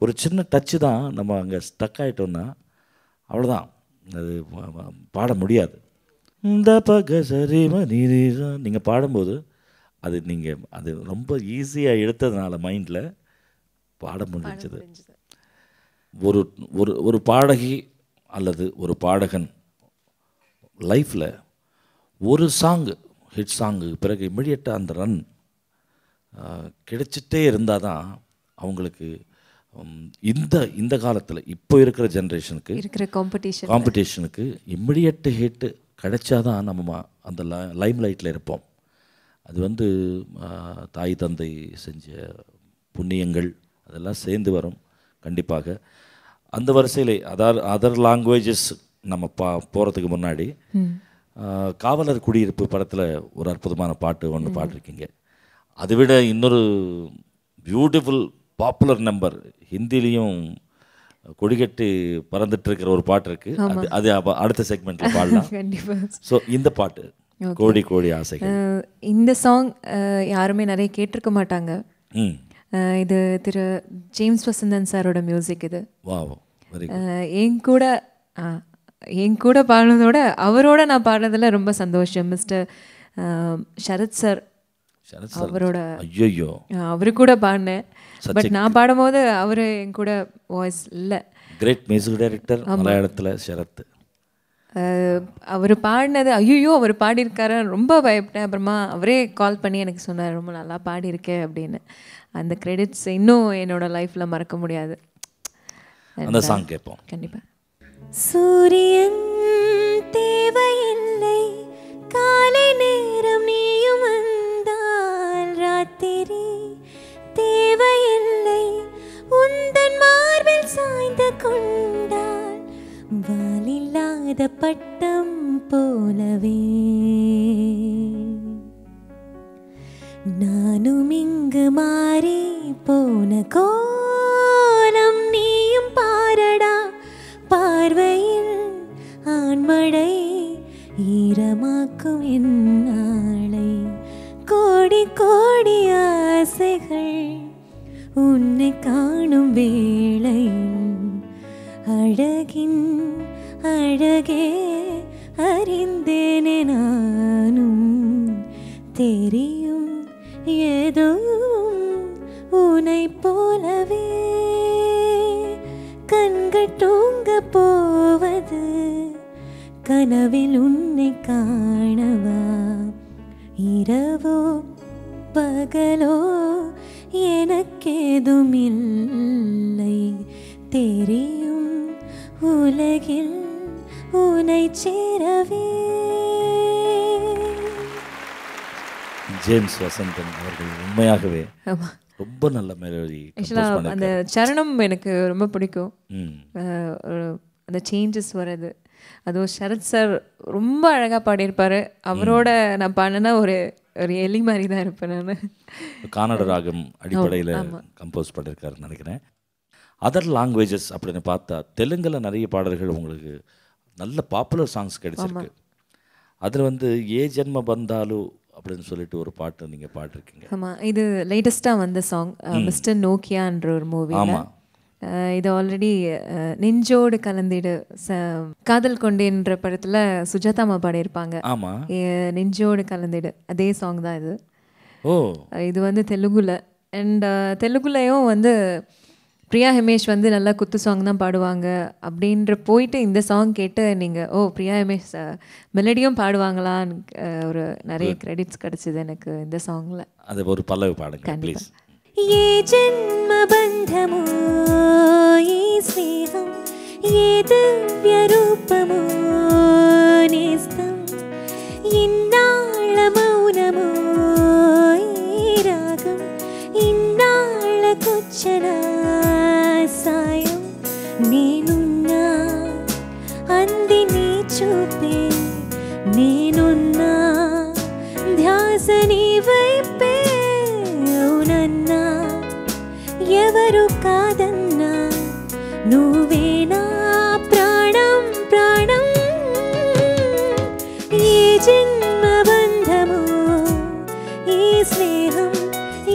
ஒரு சின்ன டச்சு தான், நம்ம அங்கே ஸ்டக் ஆகிட்டோம்னா அவ்வளோதான், அது பாட முடியாது. இந்த பக சரி நீரா நீங்கள் பாடும்போது அது அது ரொம்ப ஈஸியாக எடுத்ததுனால மைண்டில் பாட முடிஞ்சது. ஒரு ஒரு ஒரு பாடகி அல்லது ஒரு பாடகன் லைஃப்பில் ஒரு சாங்கு ஹிட் சாங்கு பிறகு இமிடியட்டாக அந்த ரன் கிடைச்சிட்டே இருந்தால் தான் அவங்களுக்கு இந்த காலத்தில் இப்போ இருக்கிற ஜென்ரேஷனுக்கு இருக்கிற காம்படிஷனுக்கு இம்மிடியட் ஹிட்டு கிடைச்சாதான் நம்ம அந்த லைம் லைட்டில் இருப்போம். அது தாய் தந்தை செஞ்ச புண்ணியங்கள் அதெல்லாம் சேர்ந்து வரும் கண்டிப்பாக. அந்த வரிசையிலே அதர் லாங்குவேஜஸ் நம்ம போகிறதுக்கு முன்னாடி காவலர் குடியிருப்பு படத்தில் ஒரு அற்புதமான பாட்டு ஒன்று பாடிருக்கீங்க. அதை விட இன்னொரு பியூட்டிஃபுல் பாப்புலர் நம்பர் ஹிந்திலையும் கொடிகட்டி பறந்துட்டு இருக்கிற ஒரு பாட்டு இருக்கு. அது அடுத்த செக்மெண்ட்ல பாடலாம். ஸோ இந்த பாட்டு கோடி கோடி ஆசைகள், இந்த சாங் யாருமே நிறைய கேட்டிருக்க மாட்டாங்க. இது திரு ஜேம்ஸ் வசந்தன் சாரோட மியூசிக். இது என் கூட பாடுறதோட அவரோட நான் பாடுறதுல ரொம்ப சந்தோஷம். மிஸ்டர் சரத் சார், அவரோட அவரு கூட பாடினேன். பட் நான் பாடும்போது அவரு என் கூட வாய்ஸ் இல்லை. கிரேட் மியூசிக் டைரக்டர் மலையாளத்தில் சரத். அவர் பாடினது ஐயோ அவர் பாடியிருக்காரு ரொம்ப பயப்பட்டேன். அப்புறமா அவரே கால் பண்ணி எனக்கு சொன்னார் ரொம்ப நல்லா பாடியிருக்கேன் அப்படின்னு. அந்த கிரெடிட்ஸ் இன்னும் என்னோட லைஃப்பில் மறக்க முடியாது. அந்த சாங் கேட்போம் கண்டிப்பாக. சூரியன் தேவையில்லை, காலை நேரம் நீயும் வந்தால், ராத்திரி தேவையில்லை, உந்தன் மார்பில் சாய்ந்து கொண்டால், வாலில்லாத பட்டம் போலவே நானும் இங்கு மாறி போன கோலம் நீயும் பாரடா, பார்வையில் ஆண்மழை ஈரமாக்கும் என்னாளை, கோடி கோடி ஆசைகள் உன்னை காணும் வேளையில், அழகின் அழகே அறிந்தேனே நானும், தெரியும் ஏதோ உன்னை போலவே, கண்கள் தூங்க போவது கனவில் உன்னை காணவா, இரவோ பகலோ எனக்கேதும் இல்லை, தெரியும் உலகில் உன்னை சேரவே. ஜேம்ஸ் வசந்தன் அவர்கள் உண்மையாகவே ரொம்ப நல்ல மெலடி. அந்த சரணம் எனக்கு ரொம்ப பிடிக்கும். அந்த சேஞ்சஸ் வர்றது, அதுவும் சரத் சார் ரொம்ப அழகாக பாடியிருப்பார். அவரோட நான் பாடினா ஒரு எலி மாதிரி தான் இருப்பேன் நான். கன்னட ராகம் அடிப்படையில் கம்போஸ் பண்ணியிருக்காருன்னு நினைக்கிறேன். அதர் லாங்குவேஜஸ் அப்படின்னு பார்த்தா தெலுங்கில் நிறைய பாடல்கள் உங்களுக்கு நல்ல பாப்புலர் சாங்ஸ் கிடைச்சிருக்கு. அதில் ஏ ஜென்ம பந்தாலு அப்படின்னு சொல்லிட்டு ஒரு பாட்டு நீங்கள் பாடிருக்கீங்க. ஆமாம், இது லேட்டஸ்ட்டாக வந்த சாங் மிஸ்டர் நோக்கியான்ற ஒரு மூவி. ஆமாம், இது ஆல்ரெடி நெஞ்சோடு கலந்திடு காதல் கொண்டேன்ற படத்தில் சுஜாதாமா பாடியிருப்பாங்க. ஆமாம், நெஞ்சோடு கலந்திடு அதே சாங் தான் இது. இது தெலுங்குல. அண்ட் தெலுங்குலையும் பிரியா ஹிமேஷ் நல்லா குத்து சாங் தான் பாடுவாங்க அப்படின்ற போயிட்டு இந்த சாங் கேட்டு நீங்கள் பிரியா ஹிமேஷ் மெலடியும் பாடுவாங்களான்னு ஒரு நிறைய கிரெடிட்ஸ் கிடைச்சிது எனக்கு இந்த சாங்கில். அது ஒரு பல்லவி பாடுங்க ப்ளீஸ். ఏ జన్మ బంధమో ఈ స్నేహం ఏ దివ్య రూపమో నేస్తం ఇన్నాళ్ళ మౌనమో ఈ రాగం ఇన్నాళ్ళకొచ్చిన సాయం నేనున్నా అంది నీ చూపే నేనున్నా ధ్యాస నీ వైపే అవునన్నా ఎవరు కాదన్నా నువ్వే నా ప్రాణం ప్రాణం స్నేహం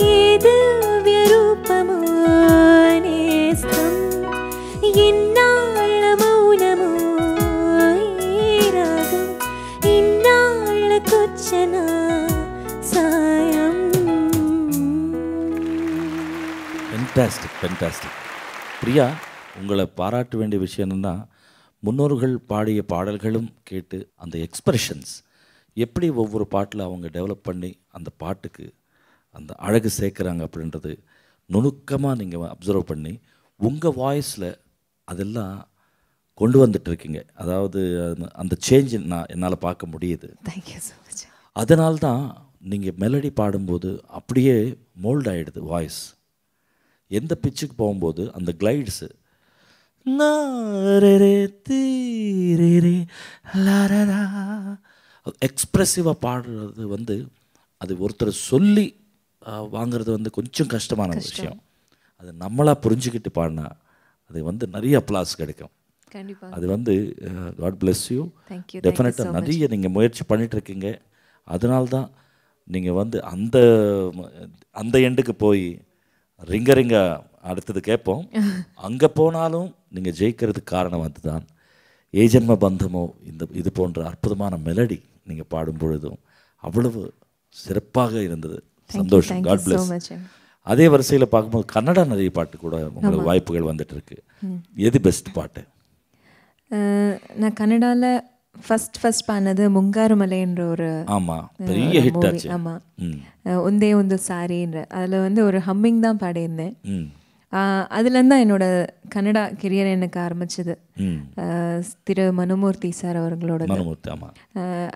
ఏ దివ్య రూపము నేస్తం ఇన్నాళ్ళ మౌనము ఈ రాగం ఇన్నాళ్ళకొచ్చిన సాయం. ஃபென்டாஸ்டிக். பிரியா, உங்களை பாராட்ட வேண்டிய விஷயம் என்னென்னா, முன்னோர்கள் பாடிய பாடல்களும் கேட்டு அந்த எக்ஸ்பிரஷன்ஸ் எப்படி ஒவ்வொரு பாட்டில் அவங்க டெவலப் பண்ணி அந்த பாட்டுக்கு அந்த அழகு சேர்க்குறாங்க அப்படின்றது நுணுக்கமாக நீங்கள் அப்சர்வ் பண்ணி உங்கள் வாய்ஸில் அதெல்லாம் கொண்டு வந்துட்டு இருக்கீங்க. அதாவது அந்த சேஞ்ச் என்னால் பார்க்க முடியுது. Thank you so much. அதனால்தான் நீங்கள் மெலடி பாடும்போது அப்படியே மோல்ட் ஆகிடுது வாய்ஸ். எந்த பிச்சுக்கு போகும்போது அந்த கிளைட்ஸு எக்ஸ்ப்ரெசிவாக பாடுறது வந்து அது ஒருத்தர் சொல்லி வாங்கிறது வந்து கொஞ்சம் கஷ்டமான விஷயம். அது நம்மளாக புரிஞ்சுக்கிட்டு பாடினா அது வந்து நிறைய அப்ளாஸ் கிடைக்கும். கண்டிப்பாக. அது வந்து காட் பிளெஸ் யூ. தேங்க்யூ. டெஃபினட்டாக நிறைய நீங்கள் முயற்சி பண்ணிகிட்ருக்கீங்க. அதனால்தான் நீங்கள் வந்து அந்த எண்டுக்கு போய் ரிங்க அடுத்தது கேட்போம். அங்கே போனாலும் நீங்கள் ஜெயிக்கிறதுக்கு காரணம் அதுதான். ஏஜன்ம பந்தமோ இது போன்ற அற்புதமான மெலடி நீங்கள் பாடும் பொழுதும் அவ்வளவு சிறப்பாக இருந்தது. சந்தோஷம். God bless. அதே வரிசையில் பார்க்கும்போது கன்னடா நிறைய பாட்டு கூட உங்களுக்கு வாய்ப்புகள் வந்துட்டுருக்கு. எது பெஸ்ட் பாட்டு? நான் கன்னடாவில் ஃபஸ்ட் பாடினது ಮುಂಗಾರು மலைன்ற ஒரு பெரிய ஹிட் ஆச்சு. ஆமாம், ஒந்தே ஒந்து சாரின்ற அதில் வந்து ஒரு ஹம்மிங் தான் பாடியிருந்தேன். அதுலேருந்து தான் என்னோட கன்னடா கெரியர் எனக்கு ஆரம்பிச்சது. திரு மனுமூர்த்தி சார் அவர்களோட.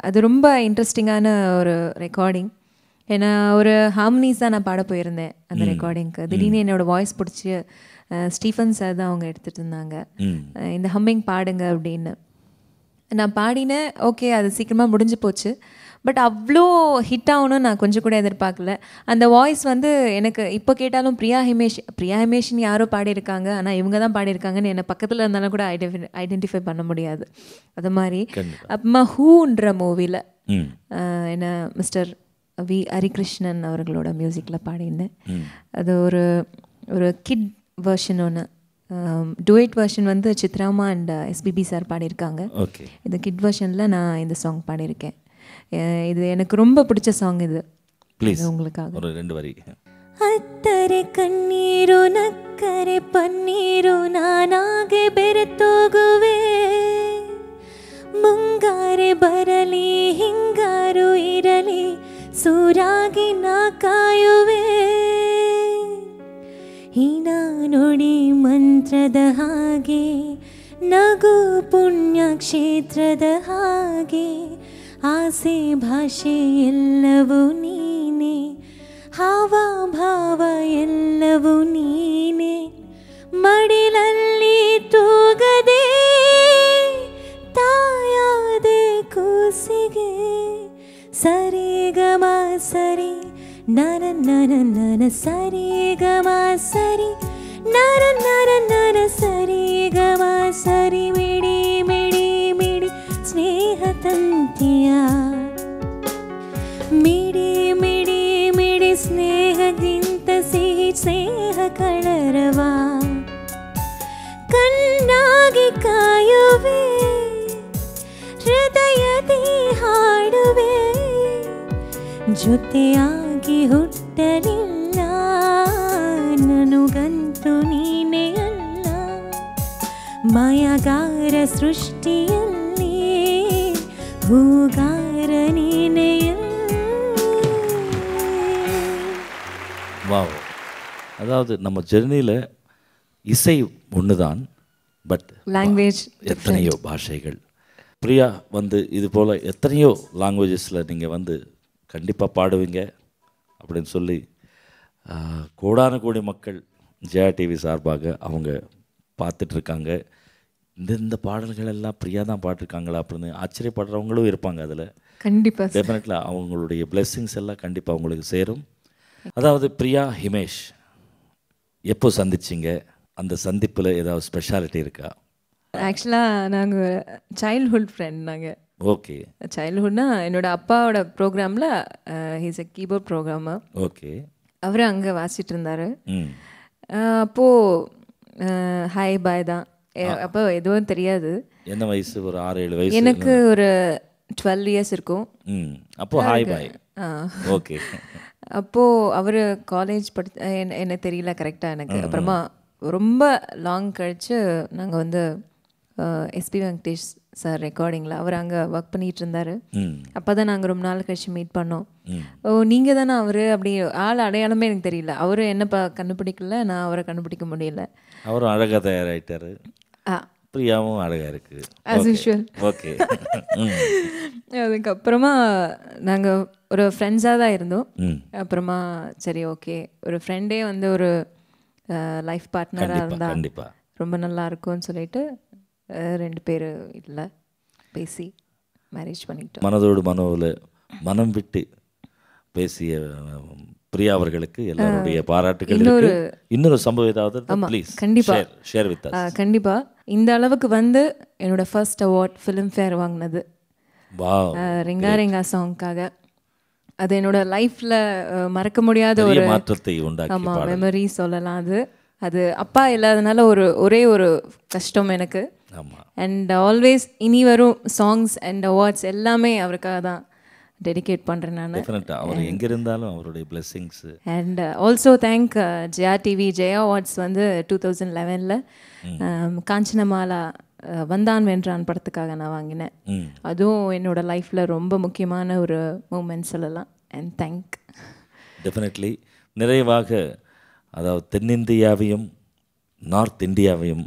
அது ரொம்ப இன்ட்ரெஸ்டிங்கான ஒரு ரெக்கார்டிங். ஏன்னா ஒரு ஹார்மனிஸ் தான் நான் பாட போயிருந்தேன் அந்த ரெக்கார்டிங்க்கு. திடீர்னு என்னோடய வாய்ஸ் பிடிச்சி ஸ்டீஃபன் சார் தான் அவங்க எடுத்துகிட்டு இருந்தாங்க, இந்த ஹம்மிங் பாடுங்க அப்படின்னு. நான் பாடினேன். ஓகே, அது சீக்கிரமாக முடிஞ்சு போச்சு. பட் அவ்வளோ ஹிட் ஆகணும்னு நான் கொஞ்சம் கூட எதிர்பார்க்கல. அந்த வாய்ஸ் வந்து எனக்கு இப்போ கேட்டாலும் பிரியா ஹிமேஷ்னு யாரோ பாடியிருக்காங்க, ஆனால் இவங்க தான் பாடியிருக்காங்கன்னு என்னை பக்கத்தில் இருந்தாலும் கூட ஐடென்டிஃபை பண்ண முடியாது. அது மாதிரி அப்புறமா ஹூன்ற மூவியில் என்ன மிஸ்டர் வி ஹரிகிருஷ்ணன் அவர்களோட மியூசிக்கில் பாடியிருந்தேன். அது ஒரு கிட் வெர்ஷன் ஒன்று. டுவேட் வெர்ஷன் வந்து சித்ராமா அண்ட் எஸ்பிபி சார் பாடியிருக்காங்க. இந்த கிட் வெர்ஷனில் நான் இந்த சாங் பாடியிருக்கேன். இது எனக்கு ரொம்ப பிடிச்ச சாங். இது உங்களுக்காக ஒரு 2 வரி. ಅತ್ತರೆ ಕಣ್ಣೀರು ನಕ್ಕರೆ ಪನ್ನೀರು ನಾನಾಗೆ ಬೆರೆತೋಗುವೆ, ಮುಂಗಾರೆ ಬರಲಿ ಹಿಂಗಾರು ಇರಲಿ ಸೂರಾಗಿ ನಾ ಕಾಯುವೆ, ಹೀನ ನುಡಿ ಮಂತ್ರದ ಹಾಗೆ ನಗು ಪುಣ್ಯಕ್ಷೇತ್ರದ ಹಾಗೆ ಆಸೆ ಭಾಷೆ ಎಲ್ಲವೂ ನೀನೆ, ಹಾವ ಭಾವ ಎಲ್ಲವೂ ನೀನೆ, ಮಡಿಲಲ್ಲಿ ತೂಗದೆ ತಾಯಾದೆ ಕೂಸಿಗೆ, ಸರಿಗಮ ಸರಿ ನನ ನನ ನನ ಸರಿಗಮ ಸರಿ ನರ ನರ ನರ ಸರಿಗಮ ಸರಿ ಮಿಡಿ ಮಿಡಿ ಮಿಡಿ ಸ್ನೇಹ ತಂತಿಯ ಮಿಡಿ ಮಿಡಿ ಮಿಡಿ ಸ್ನೇಹಗಿಂತ ಸಿಹಿ ಸ್ನೇಹ ಕಳರವ ಕಣ್ಣಾಗಿ ಕಾಯುವೆ ಹೃದಯದಿ ಹಾಡುವೆ ಜೊತೆಯಾಗಿ ಹುಟ್ಟಲಿಲ್ಲ ನನಗಂತೂ ನೀನೇ ಅಲ್ಲ ಮಾಯಗಾರ ಸೃಷ್ಟಿಯಲ್ಲಿ ಹೂಗಾರ ನೀನೇ வாவ். அதாவது நம்ம ஜெர்னியில் இசை ஒன்று தான், பட் லாங்குவேஜ் எத்தனையோ பாஷைகள். பிரியா வந்து இது போல் எத்தனையோ லாங்குவேஜஸில் நீங்கள் வந்து கண்டிப்பாக பாடுவீங்க அப்படின்னு சொல்லி கோடான கோடி மக்கள் ஜெயா டிவி சார்பாக அவங்க பார்த்துட்ருக்காங்க. இந்த பாடல்கள் எல்லாம் பிரியா தான் பாடிருக்காங்களா அப்படின்னு ஆச்சரியப்படுறவங்களும் இருப்பாங்க. அதில் கண்டிப்பாக டெஃபினெட்லி அவங்களுடைய பிளெஸ்ஸிங்ஸ் எல்லாம் கண்டிப்பாக அவங்களுக்கு சேரும். அதாவது பிரியா ஹிமேஷ் எப்போ சந்திச்சிங்க? அந்த சந்திப்பில் ஏதாவது ஸ்பெஷாலிட்டி இருக்கா? ஆக்சுவலாக நாங்கள் சைல்ட்ஹுட் ஃப்ரெண்ட். நாங்கள் ஓகே. சைல்ட்ஹுட்னா என்னோட அப்பாவோட ப்ரோக்ராமில் he's a keyboard programmer. Okay. அவர் அங்கே வாசிட்டு இருந்தார். ம். அப்போது ஹாய் பாய் தான். அப்போ எதுவும் தெரியாது. என்ன வயசு? ஒரு 6-7 வயசு. எனக்கு ஒரு 12 இயர்ஸ் இருக்கும். அப்போ ஹாய் பாய். ஓகே. அப்போது அவர் காலேஜ் என்ன தெரியல கரெக்டாக எனக்கு. அப்புறமா ரொம்ப லாங் கழித்து நாங்கள் வந்து எஸ்பி வெங்கடேஷ் சார் ரெக்கார்டிங்கில் அவர் அங்கே ஒர்க் பண்ணிகிட்டு இருந்தார். அப்போ தான் நாங்கள் ரொம்ப நாள் கழிச்சு மீட் பண்ணோம். ஓ நீங்கள் தானே அவர்? அப்படி ஆள் அடையாளமே எனக்கு தெரியல. அவர் என்ன கண்டுபிடிக்கல, நான் அவரை கண்டுபிடிக்க முடியல. அவரும் அழகாக தயாராகிட்டார். பிரியாவும் அழகாக இருக்குது ஆஸ் யூஷுவல். ஓகே. அதுக்கப்புறமா நாங்கள் ஒரு ஃப்ரெண்ட்ஸாக தான் இருந்தோம். அப்புறமா சரி ஓகே, ஒரு ஃப்ரெண்டே வந்து ஒரு லைஃப் பார்ட்னராக இருந்தால் கண்டிப்பாக ரொம்ப நல்லா இருக்கும்னு சொல்லிட்டு 2 பேர் இல்லை பேசி மேரேஜ் பண்ணிக்கிட்டோம். மனதோடு மனோவில் மனம் விட்டு பேசிய பிரியா அவர்களுக்கு எல்லாருடைய பாராட்டுகள். இன்னொரு சம்பவம் ஏதாவது ப்ளீஸ் கண்டிப்பாக ஷேர் வித் அஸ். கண்டிப்பாக இந்த அளவுக்கு வந்து என்னோட ஃபர்ஸ்ட் அவார்ட் ஃபிலிம்ஃபேர் வாங்கினது ரெங்கா ரெங்கா சாங்க்காக. அது என்னோட லைஃப்பில் மறக்க முடியாத ஒரு மாற்றத்தை உண்டாக்கி. ஆமாம், மெமரி சொல்லலாம். அது அப்பா இல்லாதனால ஒரே ஒரு கஷ்டம் எனக்கு. அண்ட் ஆல்வேஸ் இனி வரும் சாங்ஸ் அண்ட் அவார்ட்ஸ் எல்லாமே அவருக்காக தான் டெடிகேட் பண்ணுறேன் நான். அவர் எங்கே இருந்தாலும் அவருடைய blessings. And also thank Jaya TV. Jaya awards வந்து 2011 காஞ்சனமாலா வந்தான் வென்றான் படத்துக்காக நான் வாங்கினேன். அதுவும் என்னோட லைஃப்பில் ரொம்ப முக்கியமான ஒரு மூமெண்ட் சொல்லலாம். And thank. டெஃபினெட்லி. நிறைவாக அதாவது தென்னிந்தியாவையும் நார்த் இந்தியாவையும்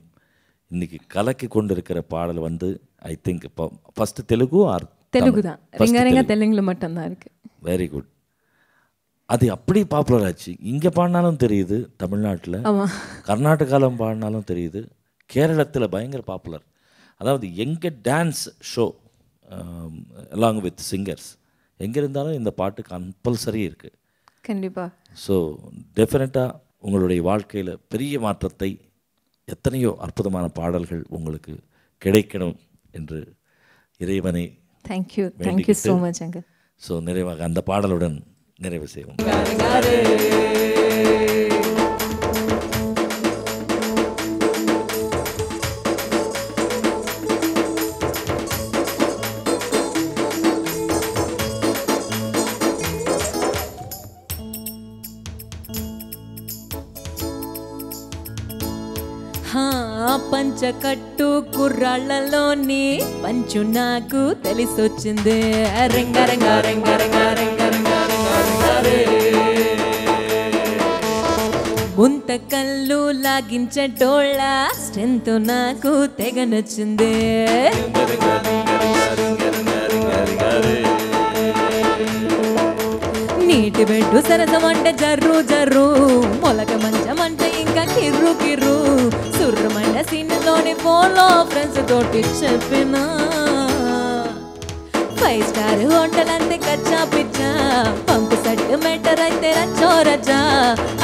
இன்னைக்கு கலக்கி கொண்டு இருக்கிற பாடல் வந்து ஐ திங்க் இப்போ ஃபஸ்ட்டு தெலுங்கு தான். ரெங்கா தெலுங்குல மட்டும்தான் இருக்கு. Very good. அது அப்படி பாப்புலர் ஆச்சு. இங்கே பாடினாலும் தெரியுது, தமிழ்நாட்டில் கர்நாடகாவில் பாடினாலும் தெரியுது, கேரளத்தில் பயங்கர பாப்புலர். அதாவது எங்கே dance show along with singers எங்கே இருந்தாலும் இந்த பாட்டு கம்பல்சரி இருக்குது. கண்டிப்பாக. ஸோ டெஃபினட்டாக உங்களுடைய வாழ்க்கையில் பெரிய மாற்றத்தை, எத்தனையோ அற்புதமான பாடல்கள் உங்களுக்கு கிடைக்கணும் என்று இறைவனை thank you so much uncle. So நிறைவாக அந்த பாடலுடன் நிறைவு செய்வோம். పంచకట్టు కుర్రాళ్ళలోని పంచు నాకు తెలిసొచ్చింది. రింగ రింగ రింగ రింగ రింగ రింగ ముంత కళ్ళు లాగించటోళ్ళ స్ట్రెంత్ నాకు తెగ నచ్చింది. నీటి బెడ్డు సరసమంటే జర్రు జర్రు, మొలక మంచమంటే ఇంకా కిర్రు కిర్రు, సుర్రమంటే సీన్లోని ఫోన్లో ఫ్రెండ్స్ తోటి చెప్పిన 5 స్టార్ హోటల్ అంతే కచ్చా పిచ్చా, పంపు సెట్ మెటర్ అయితే రచ్చో రచ్చా,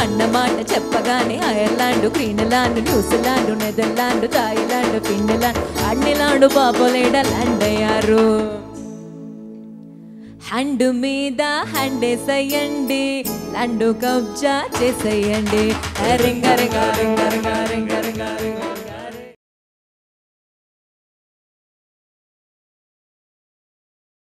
అన్నమాట చెప్పగానే Ireland, Greenland, New Zealand, Netherland, Thailand, Finland, అన్నిలాండ్ పాపులేడ ల్యాండ్ అయ్యారు. హ్యాండ్ మీద హ్యాండేసేయండి, ల్యాండ్ కబ్జా చేసేయండి. రింగ రింగ రింగ రింగ రింగ